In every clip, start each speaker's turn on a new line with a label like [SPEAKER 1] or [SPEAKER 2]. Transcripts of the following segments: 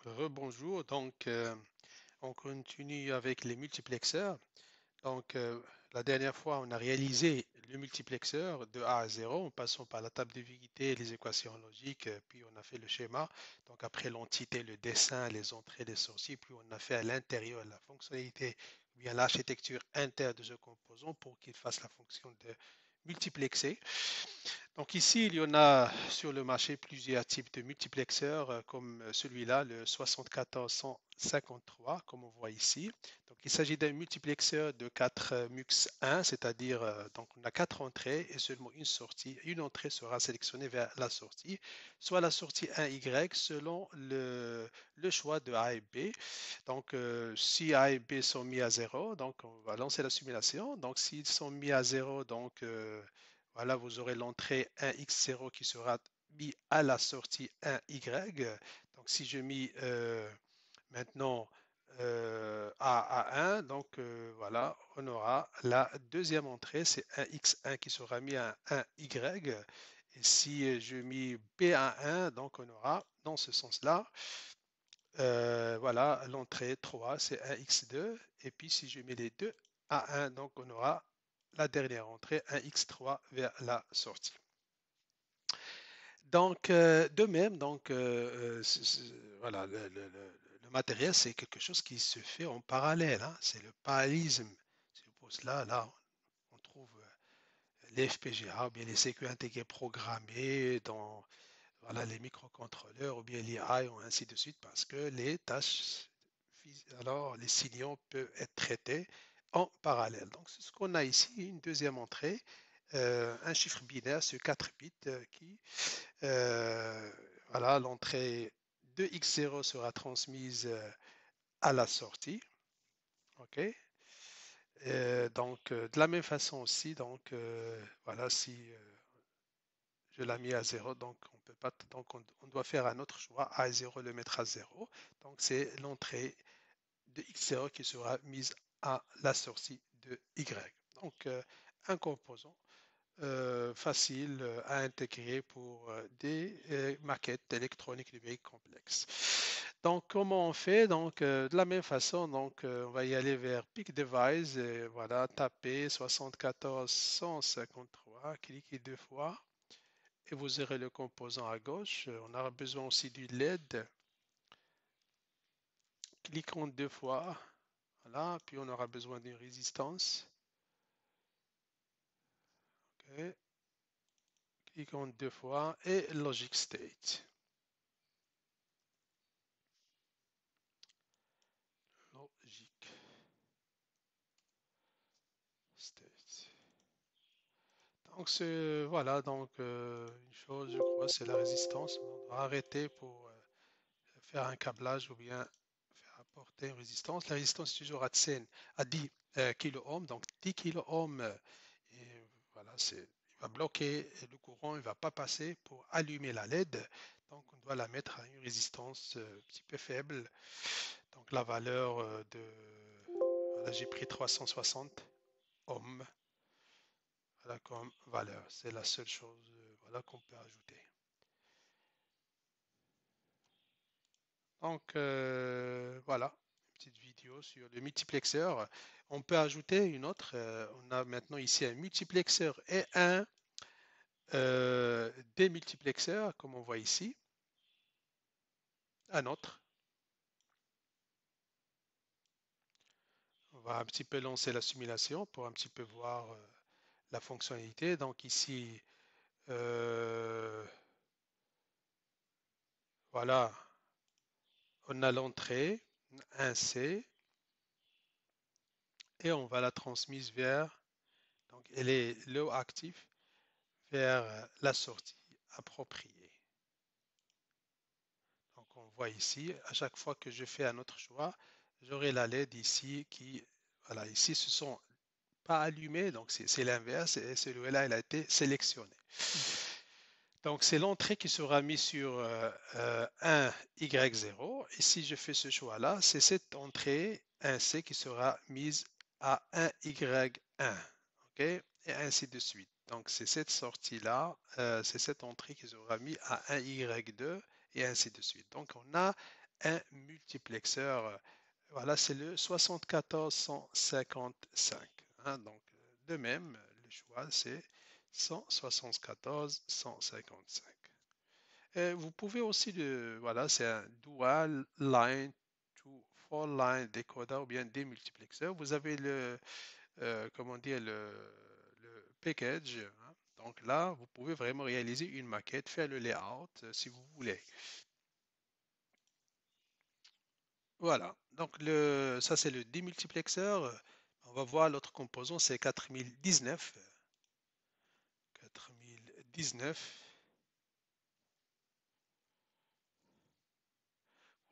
[SPEAKER 1] Rebonjour, on continue avec les multiplexeurs. Donc, la dernière fois, on a réalisé le multiplexeur de A à 0 en passant par la table de Vignité, les équations logiques, puis on a fait le schéma. Donc, après l'entité, le dessin, les entrées, les sorties, puis on a fait à l'intérieur la fonctionnalité, ou bien l'architecture interne de ce composant pour qu'il fasse la fonction de multiplexer. Donc ici, il y en a sur le marché plusieurs types de multiplexeurs comme celui-là, le 7453, comme on voit ici. Donc il s'agit d'un multiplexeur de 4 MUX 1, c'est-à-dire donc on a 4 entrées et seulement une sortie. Une entrée sera sélectionnée vers la sortie, soit la sortie 1Y selon le choix de A et B. Donc si A et B sont mis à 0, donc on va lancer la simulation. Donc s'ils sont mis à 0, voilà, vous aurez l'entrée 1x0 qui sera mis à la sortie 1y. Donc, si je mets maintenant A à 1, voilà, on aura la deuxième entrée, c'est 1x1 qui sera mis à 1y. Et si je mets B à 1, donc on aura dans ce sens-là, voilà, l'entrée 3, c'est 1x2. Et puis, si je mets les deux à 1, donc on aura la dernière entrée, 1x3 vers la sortie. Donc, de même, voilà, le matériel, c'est quelque chose qui se fait en parallèle, hein. C'est le parallélisme. Je suppose là, on trouve les FPGA ou bien les circuits intégrés programmés dans voilà, les microcontrôleurs ou bien l'IA et ainsi de suite parce que les tâches, alors les signaux peuvent être traités en parallèle. Donc, c'est ce qu'on a ici, une deuxième entrée, un chiffre binaire sur 4 bits euh, voilà, l'entrée de X0 sera transmise à la sortie. OK. De la même façon aussi, voilà, si je la mis à 0, donc on peut pas, on doit faire un autre choix, A 0 le mettre à 0. Donc c'est l'entrée de X0 qui sera mise à la sortie de Y. Donc un composant facile à intégrer pour des maquettes électroniques numériques complexes. Donc, comment on fait? De la même façon, on va y aller vers Pick Device et voilà, taper 74 153, cliquez deux fois et vous aurez le composant à gauche. On aura besoin aussi du LED. Cliquons deux fois, voilà, puis on aura besoin d'une résistance. OK. Cliquons deux fois et Logic State. Logic State. Donc, voilà, une chose, je crois, c'est la résistance. On doit arrêter pour faire un câblage ou bien faire apporter une résistance. La résistance est toujours à 10 kilo-ohms, donc 10 kilo-ohms, et voilà, il va bloquer le courant, il ne va pas passer pour allumer la LED. Donc, on doit la mettre à une résistance un petit peu faible. Donc, la valeur voilà, j'ai pris 360 ohms. Voilà comme valeur. C'est la seule chose voilà, qu'on peut ajouter. Voilà, une petite vidéo sur le multiplexeur. On peut ajouter une autre. On a maintenant ici un multiplexeur et un démultiplexeur, comme on voit ici. Un autre. On va un petit peu lancer la simulation pour un petit peu voir la fonctionnalité. Donc ici, euh, voilà, on a l'entrée 1C et on va la transmise vers, donc elle est low active vers la sortie appropriée. Donc on voit ici, à chaque fois que je fais un autre choix, j'aurai la LED ici qui, voilà, ici ce sont pas allumés, donc c'est l'inverse et celui-là il a été sélectionné. Donc c'est l'entrée qui sera mise sur 1Y0 et si je fais ce choix-là, c'est cette entrée 1C qui sera mise à 1Y1, ok? Et ainsi de suite. Donc c'est cette sortie-là, c'est cette entrée qui sera mise à 1Y2 et ainsi de suite. Donc on a un multiplexeur. Voilà, c'est le 74-155, hein. Donc, de même, le choix, c'est 174-155. Vous pouvez aussi, voilà, c'est un dual line to four line decoder ou bien démultiplexeur. Vous avez comment dire, le package, hein. Donc là, vous pouvez vraiment réaliser une maquette, faire le layout si vous voulez. Voilà. Donc ça, c'est le démultiplexeur. On va voir l'autre composant, c'est 4019. 4019.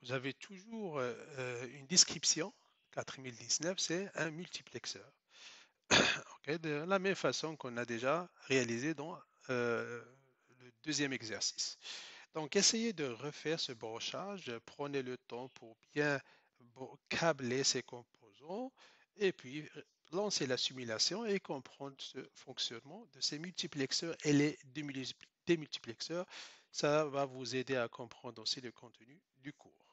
[SPEAKER 1] Vous avez toujours une description. 4019, c'est un multiplexeur. Ok, de la même façon qu'on a déjà réalisé dans le deuxième exercice. Donc, essayez de refaire ce brochage. Prenez le temps pour bien câbler ces composants et puis lancer la simulation et comprendre ce fonctionnement de ces multiplexeurs et les démultiplexeurs. Ça va vous aider à comprendre aussi le contenu du cours.